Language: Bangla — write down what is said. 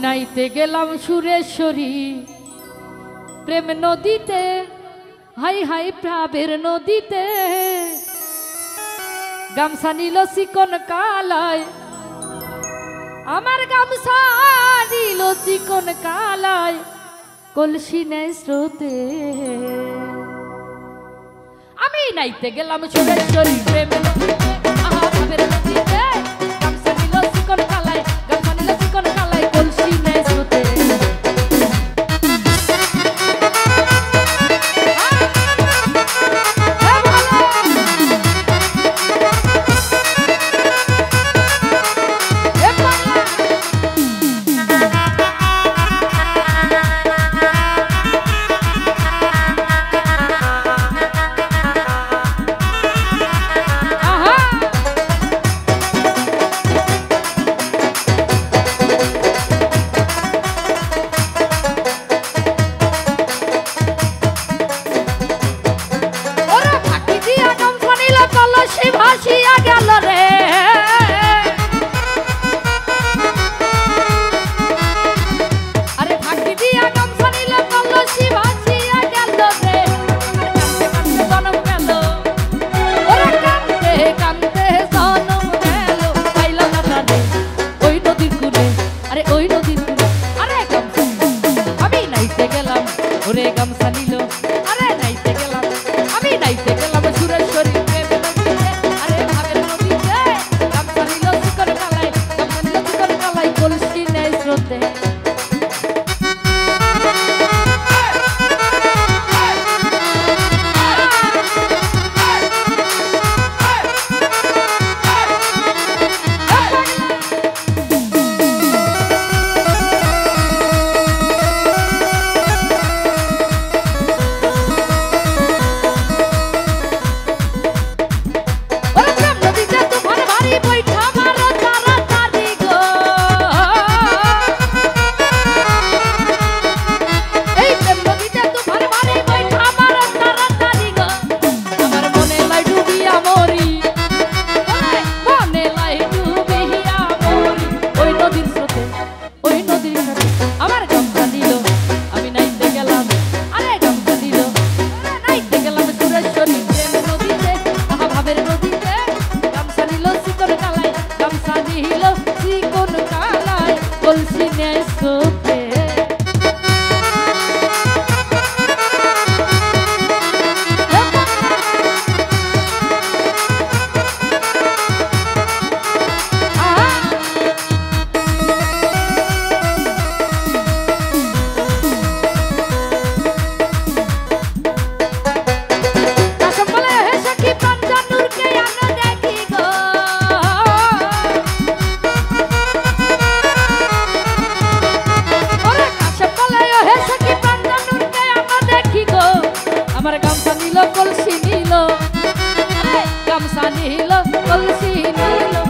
নাইতে গেলাম সুরেশ্বরী প্রেম নদীতে, হাই হাই প্রাবের নদীতে। গামছা নিল চিকন কালায়, আমার গামছা নিল চিকন কালায়, কলসি নেই স্রোতে। আমি নাইতে গেলাম সুরেশ্বরী প্রেম নদীতে, আহা প্রাবের নদীতে। গামছা নিল চিকন কালায়, গামছা নিল চিকন কালায়, কলসি নেই স্রোতে। ভাসিয়া গেল রে, আরে ফাঁকি দিয়া গামছা নিল কলসি ভাসিয়া গেল রে। জনম গেল ওরা কান্দে কান্দে জনম গেল, পাইল না প্রাণে ওই নদীর কূলে, আরে ওই নদীর কূলে। আরে গামছা আমি নাইতে গেলাম, ওরে গামছা নিল, আরে নাইতে গেলাম, আমি নাইতে গেলাম সুরেশ্বরী প্রেম নদীতে, আরে ভাবের নদীতে। গামছা নিল চিকন কালায়, গামছা নিল চিকন কালায়, কলসি নেই স্রোতে। আমার গামছা নিল কলসি নিল, গামছা নিল কলসি নিল।